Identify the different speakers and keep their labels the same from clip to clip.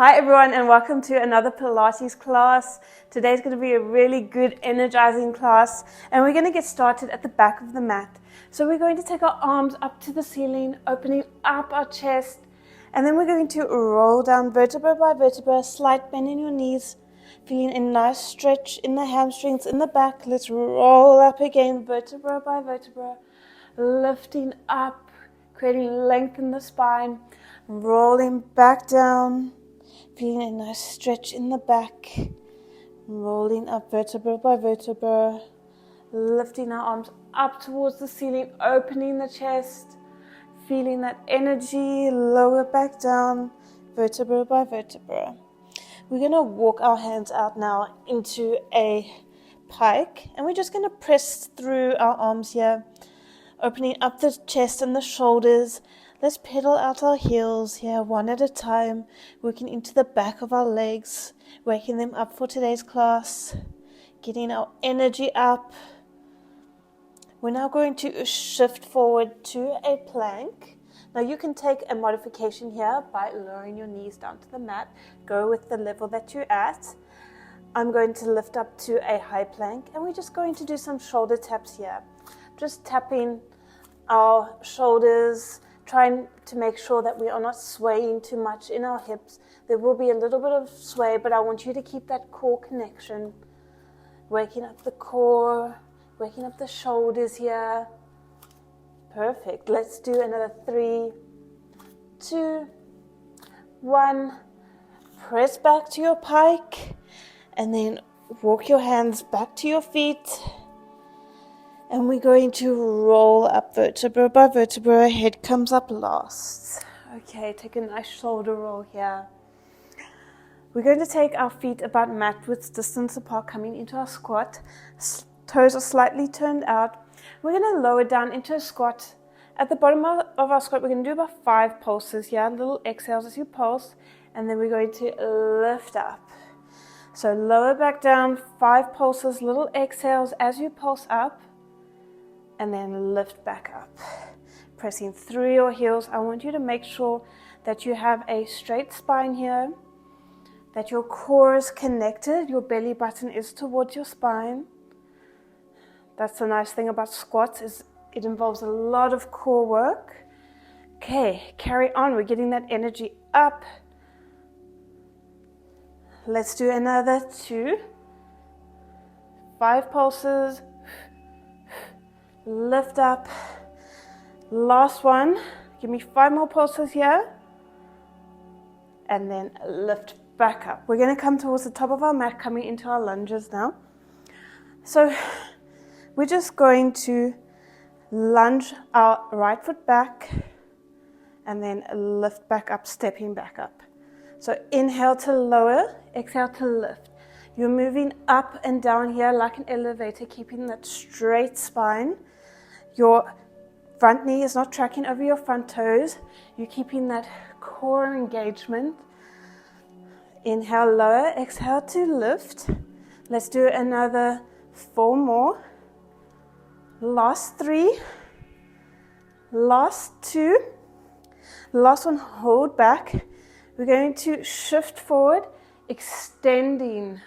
Speaker 1: Hi everyone and welcome to another Pilates class. Today's going to be a really good energizing class and we're going to get started at the back of the mat. So we're going to take our arms up to the ceiling, opening up our chest, and then we're going to roll down vertebra by vertebra, slight bend in your knees, feeling a nice stretch in the hamstrings, in the back. Let's roll up again, vertebra by vertebra, lifting up, creating length in the spine, rolling back down. Feeling a nice stretch in the back, rolling up vertebra by vertebra, lifting our arms up towards the ceiling, opening the chest, feeling that energy, lower back down, vertebra by vertebra. We're going to walk our hands out now into a pike, and we're just going to press through our arms here, opening up the chest and the shoulders. Let's pedal out our heels here one at a time, working into the back of our legs, waking them up for today's class, getting our energy up. We're now going to shift forward to a plank. Now you can take a modification here by lowering your knees down to the mat. Go with the level that you're at. I'm going to lift up to a high plank, and we're just going to do some shoulder taps here. Just tapping our shoulders, trying to make sure that we are not swaying too much in our hips. There will be a little bit of sway, but I want you to keep that core connection. Waking up the core, waking up the shoulders here. Perfect. Let's do another 3, 2, 1. Press back to your pike, and then walk your hands back to your feet. And we're going to roll up vertebra by vertebra. Head comes up last. Okay, take a nice shoulder roll here. We're going to take our feet about mat width distance apart, coming into our squat. Toes are slightly turned out. We're going to lower down into a squat. At the bottom of our squat, we're going to do about 5 pulses here. Little exhales as you pulse. And then we're going to lift up. So lower back down, 5 pulses, little exhales as you pulse up. And then lift back up, pressing through your heels. I want you to make sure that you have a straight spine here, that your core is connected, your belly button is towards your spine. That's the nice thing about squats, is it involves a lot of core work. Okay, carry on. We're getting that energy up. Let's do another 2. 5 pulses. Lift up. Last one. Give me 5 more pulses here. And then lift back up. We're going to come towards the top of our mat, coming into our lunges now. So we're just going to lunge our right foot back and then lift back up, stepping back up. So inhale to lower, exhale to lift. You're moving up and down here like an elevator, keeping that straight spine. Your front knee is not tracking over your front toes. You're keeping that core engagement. Inhale, lower, exhale to lift. Let's do another 4 more. Last 3. Last 2. Last one, hold back. We're going to shift forward, extending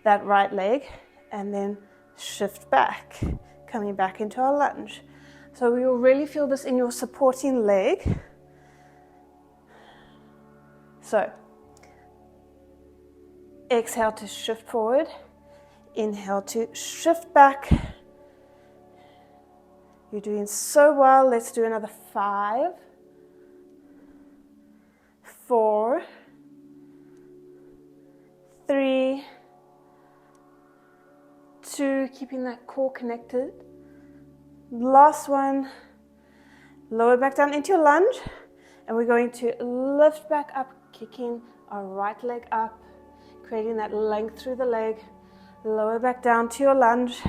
Speaker 1: that right leg, and then shift back, coming back into our lunge. So we will really feel this in your supporting leg. So exhale to shift forward, inhale to shift back. You're doing so well. Let's do another 5, 4, 3, 2, keeping that core connected. Last one. Lower back down into your lunge, and we're going to lift back up, kicking our right leg up, creating that length through the leg. Lower back down to your lunge.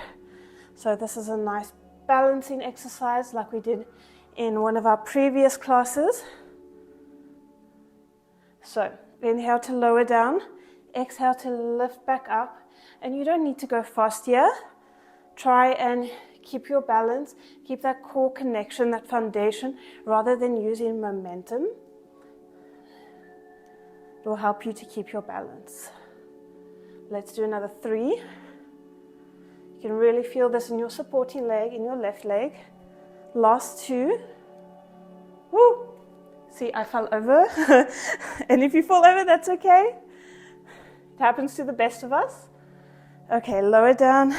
Speaker 1: So this is a nice balancing exercise like we did in one of our previous classes. So inhale to lower down, exhale to lift back up, and you don't need to go fast here. Try and keep your balance, keep that core connection, that foundation, rather than using momentum. It will help you to keep your balance. Let's do another 3. You can really feel this in your supporting leg, in your left leg. Last 2. Woo! See, I fell over. And if you fall over, that's okay. It happens to the best of us. Okay, lower down.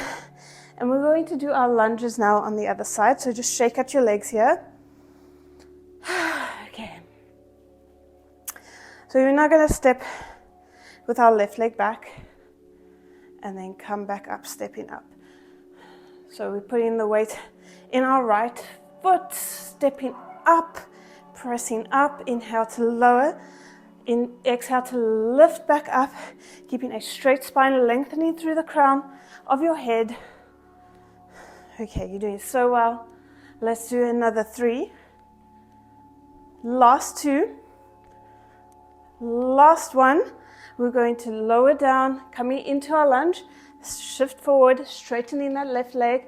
Speaker 1: And we're going to do our lunges now on the other side. So just shake out your legs here. Okay. So we're now going to step with our left leg back. And then come back up, stepping up. So we're putting the weight in our right foot, stepping up, pressing up. Inhale to lower. Exhale to lift back up, keeping a straight spine, lengthening through the crown of your head. Okay, you're doing so well. Let's do another 3. Last 2. Last 1. We're going to lower down, coming into our lunge, shift forward, straightening that left leg,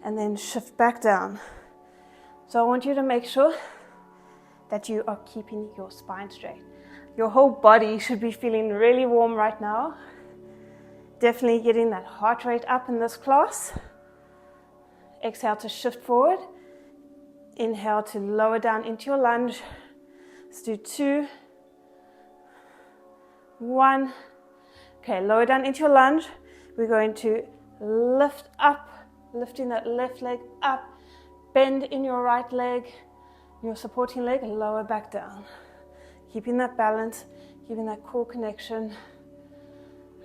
Speaker 1: and then shift back down. So I want you to make sure that you are keeping your spine straight. Your whole body should be feeling really warm right now. Definitely getting that heart rate up in this class. Exhale to shift forward. Inhale to lower down into your lunge. Let's do 2. 1. Okay, lower down into your lunge. We're going to lift up, lifting that left leg up. Bend in your right leg, your supporting leg, and lower back down. Keeping that balance, keeping that core connection.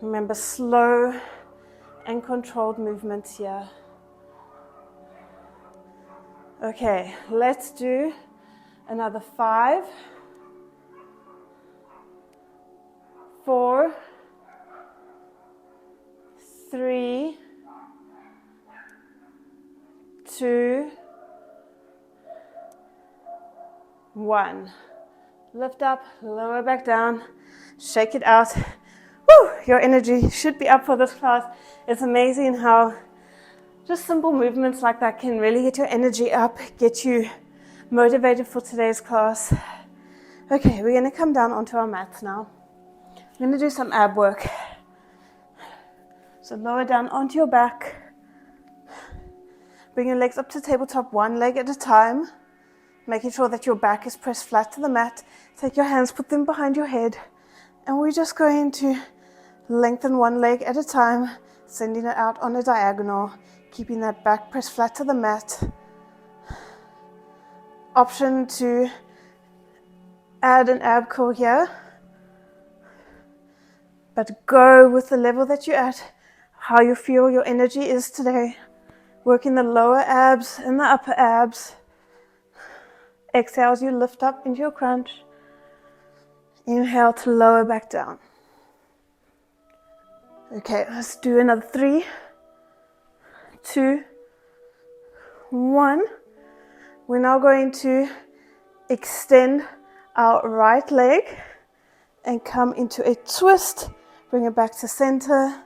Speaker 1: Remember, slow and controlled movements here. Okay, let's do another 5. 4, 3, 2, 1. Lift up, lower back down, shake it out. Woo! Your energy should be up for this class. It's amazing how just simple movements like that can really get your energy up, get you motivated for today's class. Okay, we're going to come down onto our mats now. I'm going to do some ab work. So lower down onto your back. Bring your legs up to tabletop, 1 leg at a time. Making sure that your back is pressed flat to the mat. Take your hands, put them behind your head. And we're just going to lengthen 1 leg at a time, sending it out on a diagonal, keeping that back pressed flat to the mat. Option to add an ab curl here. But go with the level that you're at, how you feel your energy is today. Working the lower abs and the upper abs. Exhale as you lift up into your crunch. Inhale to lower back down. Okay, let's do another 3, 2, 1. We're now going to extend our right leg and come into a twist. Bring it back to center.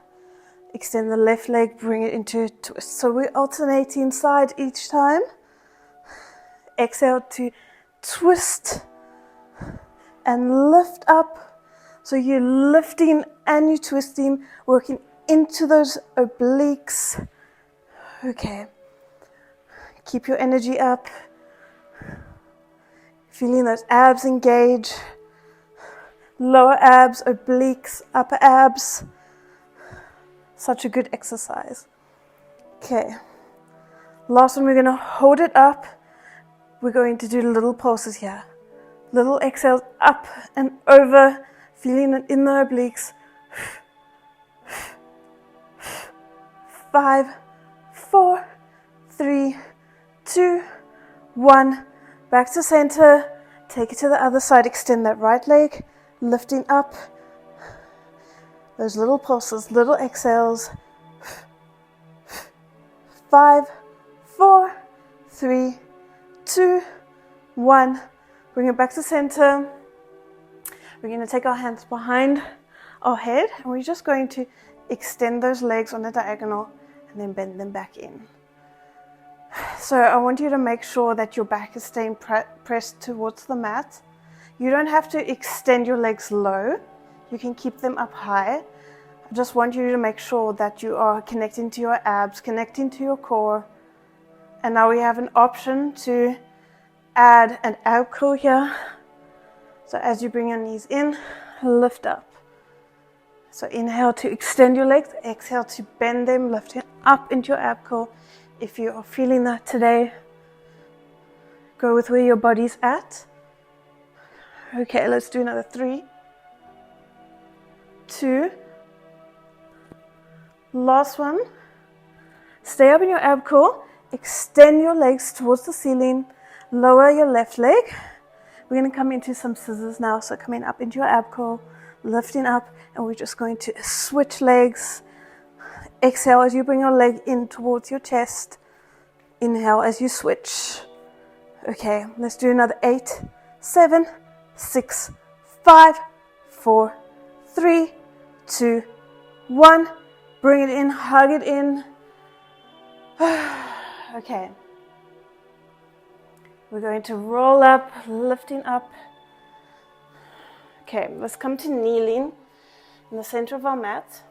Speaker 1: Extend the left leg, bring it into a twist. So we're alternating side each time. Exhale to twist and lift up. So you're lifting and you're twisting, working into those obliques. Okay. Keep your energy up. Feeling those abs engage. Lower abs, obliques, upper abs. Such a good exercise. Okay. Last one, we're going to hold it up. We're going to do little pulses here. Little exhales up and over, feeling it in the obliques. 5, 4, 3, 2, 1. Back to center. Take it to the other side. Extend that right leg. Lifting up. Those little pulses, little exhales. 5, 4, 3, 2, 1. Bring it back to center. We're going to take our hands behind our head and we're just going to extend those legs on a diagonal and then bend them back in. So I want you to make sure that your back is staying pressed towards the mat. You don't have to extend your legs low. You can keep them up high. I just want you to make sure that you are connecting to your abs, connecting to your core. And now we have an option to add an ab curl here. So as you bring your knees in, lift up. So inhale to extend your legs, exhale to bend them, lift it up into your ab curl. If you are feeling that today, go with where your body's at. Okay, let's do another 3, 2, last one. Stay up in your ab curl, extend your legs towards the ceiling, lower your left leg. We're going to come into some scissors now, so coming up into your ab curl, lifting up, and we're just going to switch legs. Exhale as you bring your leg in towards your chest. Inhale as you switch. Okay, let's do another 8, 7, 6, 5, 4, 3, 2, 1. Bring it in, hug it in. Okay. We're going to roll up, lifting up. Okay, let's come to kneeling in the center of our mat.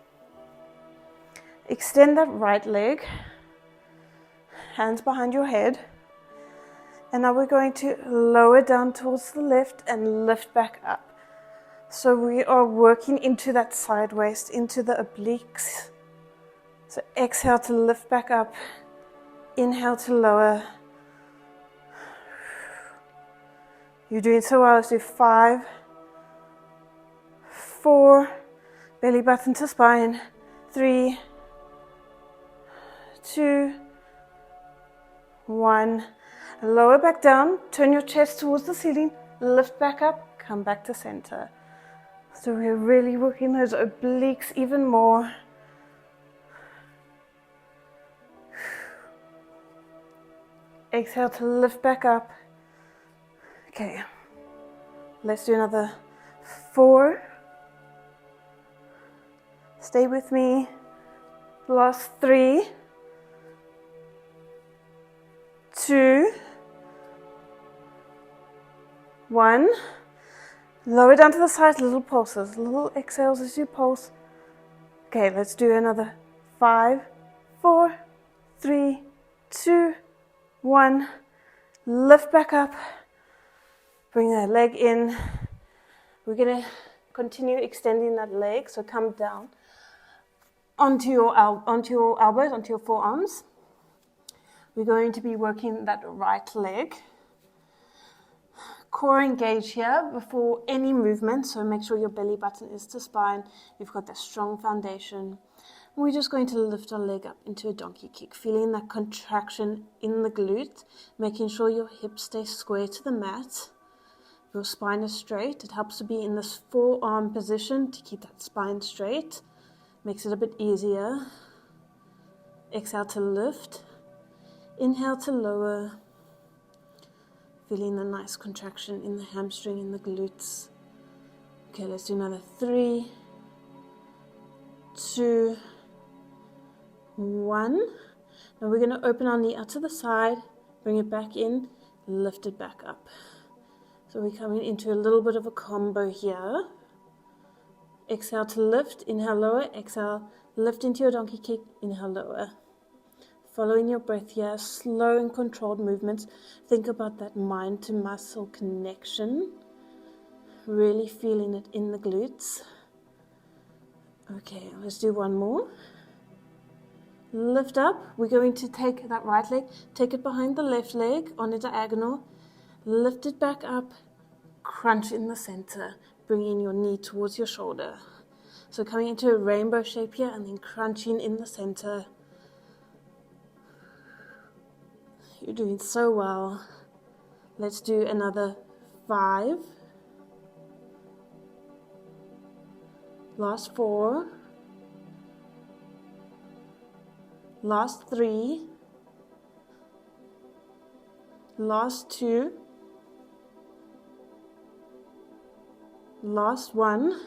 Speaker 1: Extend that right leg. Hands behind your head. And now we're going to lower down towards the left and lift back up. So we are working into that side waist, into the obliques. So exhale to lift back up. Inhale to lower. You're doing so well. Let's do 5, 4, belly button to spine. 3, 2, 1. Lower back down, turn your chest towards the ceiling, lift back up, come back to center. So we're really working those obliques even more. Exhale to lift back up. Okay, let's do another 4. Stay with me. Last 3, 2, 1. Lower down to the side, little pulses, little exhales as you pulse. Okay, let's do another 5, 4, 3, 2, 1. Lift back up. Bring that leg in. We're going to continue extending that leg, so come down onto your elbows, onto your forearms. We're going to be working that right leg. Core engaged here before any movement, so make sure your belly button is to spine. You've got that strong foundation. We're just going to lift our leg up into a donkey kick, feeling that contraction in the glute, making sure your hips stay square to the mat. Your spine is straight. It helps to be in this forearm position to keep that spine straight. Makes it a bit easier. Exhale to lift. Inhale to lower. Feeling the nice contraction in the hamstring, in the glutes. Okay, let's do another 3, 2, 1. Now we're going to open our knee out to the side, bring it back in, lift it back up. So we're coming into a little bit of a combo here. Exhale to lift, inhale lower, exhale, lift into your donkey kick, inhale lower. Following your breath here, slow and controlled movements. Think about that mind to muscle connection. Really feeling it in the glutes. Okay, let's do one more. Lift up. We're going to take that right leg, take it behind the left leg on a diagonal. Lift it back up, crunch in the center, bringing your knee towards your shoulder. So coming into a rainbow shape here and then crunching in the center. You're doing so well. Let's do another 5. Last 4. Last 3. Last 2. Last 1.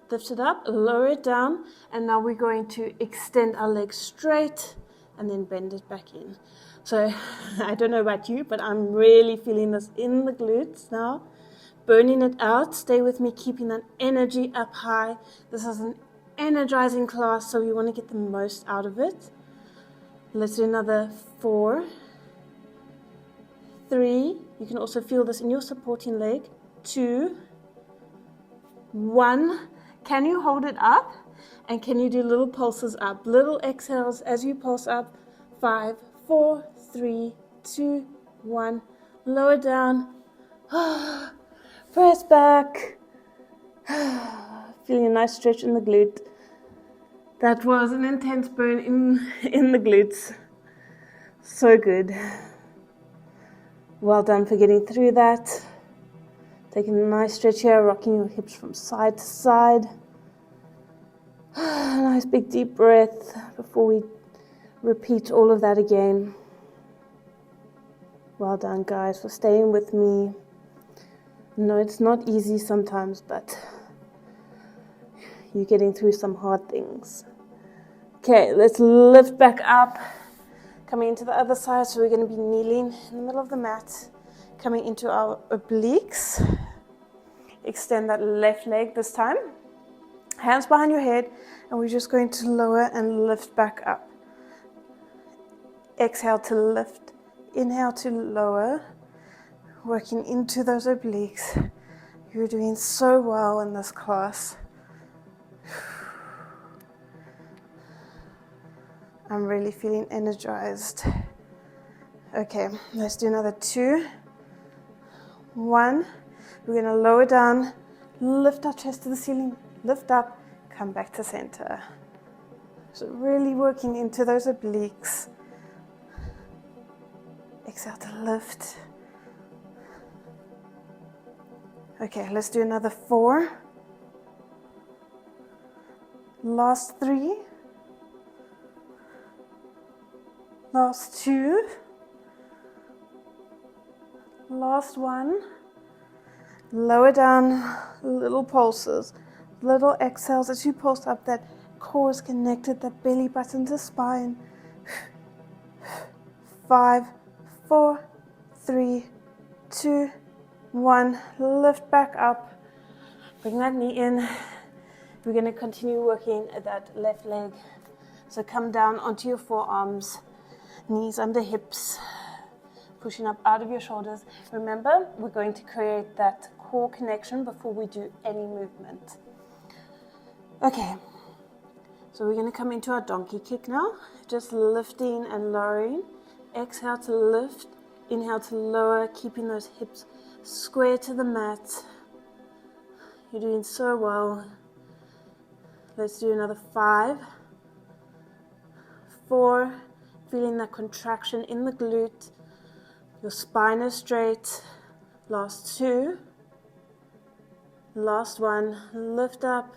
Speaker 1: Lift it up, lower it down, and now we're going to extend our legs straight and then bend it back in. So I don't know about you, but I'm really feeling this in the glutes now. burning it out. Stay with me, keeping that energy up high. This is an energizing class, so you want to get the most out of it. Let's do another 4, 3. You can also feel this in your supporting leg. 2, 1. Can you hold it up? And can you do little pulses up? Little exhales as you pulse up. 5, 4, 3, 2, 1. Lower down. Press back. Feeling a nice stretch in the glute. That was an intense burn in the glutes. So good. Well done for getting through that. Taking a nice stretch here, rocking your hips from side to side. Nice big deep breath before we repeat all of that again. Well done, guys, for staying with me. No, it's not easy sometimes, but you're getting through some hard things. Okay, let's lift back up. Coming into the other side, so we're going to be kneeling in the middle of the mat. Coming into our obliques. Extend that left leg this time. Hands behind your head, and we're just going to lower and lift back up. Exhale to lift. Inhale to lower. Working into those obliques. You're doing so well in this class. I'm really feeling energized. Okay, let's do another 2, 1. We're going to lower down, lift our chest to the ceiling, lift up, come back to center. So really working into those obliques. Exhale to lift. Okay, let's do another 4. Last 3. Last 2. Last 1. Lower down, little pulses, little exhales as you pulse up. That core is connected, that belly button to spine. 5, 4, 3, 2, 1. Lift back up. Bring that knee in. We're going to continue working at that left leg. So come down onto your forearms, knees under hips, pushing up out of your shoulders. Remember, we're going to create that core connection before we do any movement. Okay, so we're going to come into our donkey kick now. Just lifting and lowering. Exhale to lift. Inhale to lower, keeping those hips square to the mat. You're doing so well. Let's do another 5, 4. Feeling that contraction in the glute. Your spine is straight. Last 2. Last 1. Lift up,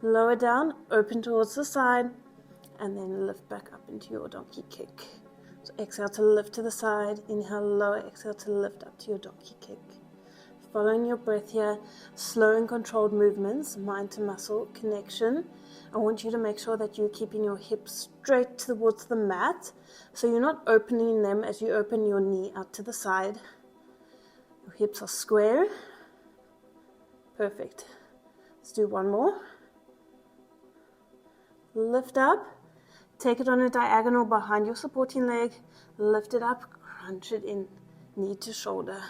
Speaker 1: lower down, open towards the side, and then lift back up into your donkey kick. So exhale to lift to the side, inhale, lower, exhale to lift up to your donkey kick. Following your breath here, slow and controlled movements, mind to muscle connection. I want you to make sure that you're keeping your hips straight towards the mat, so you're not opening them as you open your knee out to the side. Your hips are square. Perfect. Let's do one more. Lift up. Take it on a diagonal behind your supporting leg. Lift it up, crunch it in, knee to shoulder.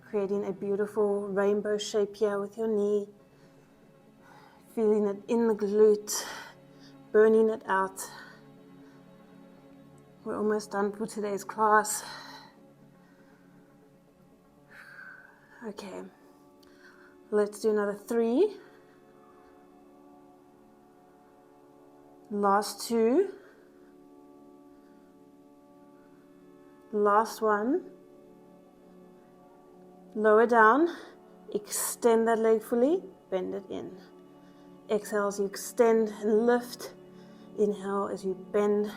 Speaker 1: Creating a beautiful rainbow shape here with your knee. Feeling it in the glute, burning it out. We're almost done for today's class. Okay, let's do another 3. Last 2. Last 1. Lower down, extend that leg fully, bend it in. Exhale as you extend and lift. Inhale as you bend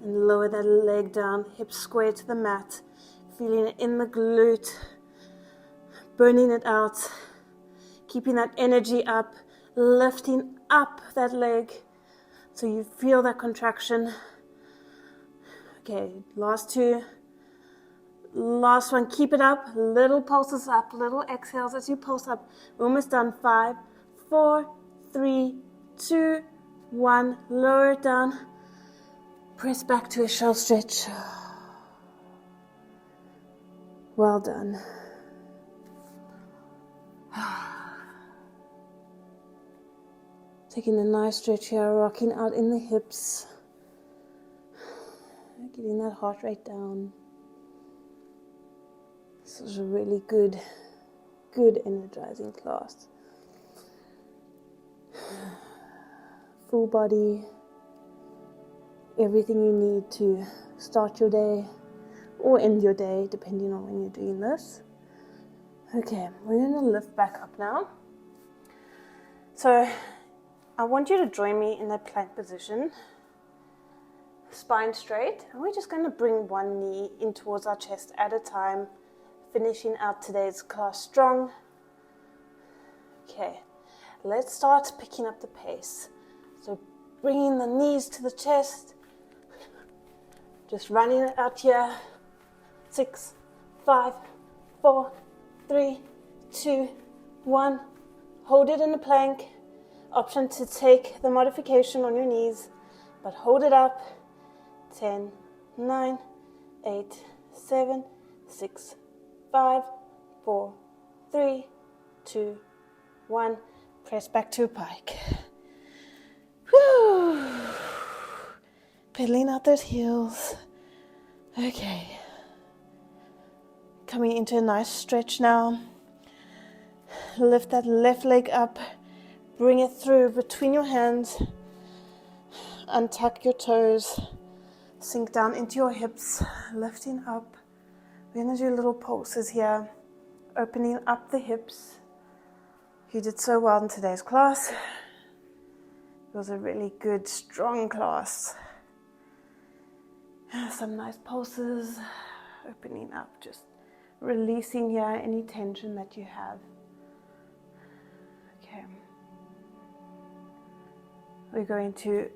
Speaker 1: and lower that leg down, hips square to the mat. Feeling it in the glute, burning it out, keeping that energy up, lifting up that leg so you feel that contraction. Okay, last 2. Last one, keep it up. Little pulses up, little exhales as you pulse up. We're almost done. 5, 4, 3, 2, 1. Lower it down. Press back to a shell stretch. Well done. Taking a nice stretch here, rocking out in the hips. Getting that heart rate down. This is a really good energizing class. Full body, everything you need to start your day or end your day, depending on when you're doing this. Okay, we're going to lift back up now. So I want you to join me in that plank position, spine straight, and we're just going to bring one knee in towards our chest at a time, finishing out today's class strong. Okay, let's start picking up the pace. So bringing the knees to the chest, just running it out here. 6, 5, 4, 3, 2, 1. Hold it in a plank. Option to take the modification on your knees, but hold it up. 10, 9, 8, 7, 6, 5, 4, 3, 2, 1. Press back to a pike. Whew. Pedaling out those heels. Okay. Coming into a nice stretch now. Lift that left leg up. Bring it through between your hands. Untuck your toes. Sink down into your hips. Lifting up. We're going to do little pulses here. Opening up the hips. You did so well in today's class. It was a really good, strong class. Some nice pulses. Opening up, just releasing here any tension that you have. Okay. We're going to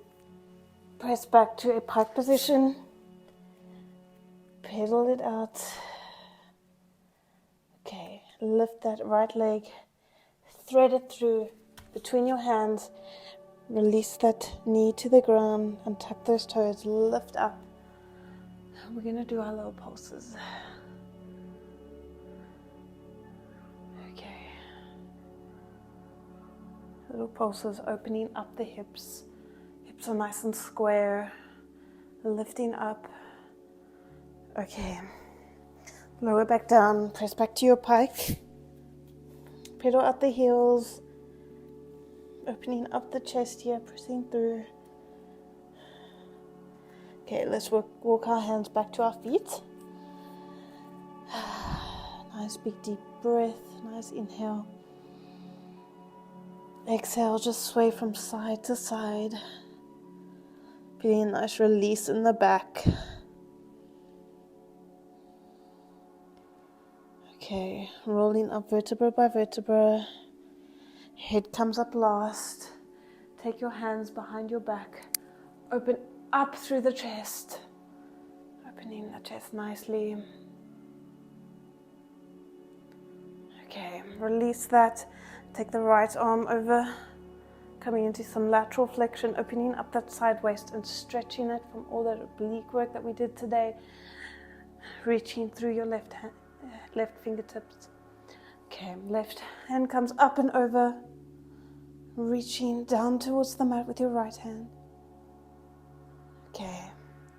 Speaker 1: press back to a pike position. Pedal it out. Okay, lift that right leg. Thread it through between your hands. Release that knee to the ground. Untuck those toes. Lift up. We're going to do our little pulses. Okay. Little pulses, opening up the hips. Hips are nice and square. Lifting up. Okay. Lower back down. Press back to your pike. Pedal out the heels. Opening up the chest here, pressing through. Okay, let's walk our hands back to our feet. Nice big deep breath, nice inhale. Exhale, just sway from side to side. Feeling a nice release in the back. Okay, rolling up vertebra by vertebra. Head comes up last. Take your hands behind your back. Open up through the chest. Opening the chest nicely. Okay, release that. Take the right arm over. Coming into some lateral flexion. Opening up that side waist and stretching it from all that oblique work that we did today. Reaching through your left fingertips. Okay, left hand comes up and over. Reaching down towards the mat with your right hand. Okay,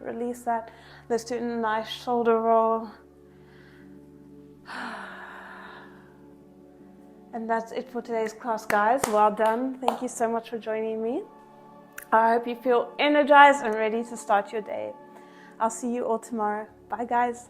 Speaker 1: release that. Let's do a nice shoulder roll. And that's it for today's class, guys. Well done. Thank you so much for joining me. I hope you feel energized and ready to start your day. I'll see you all tomorrow. Bye, guys.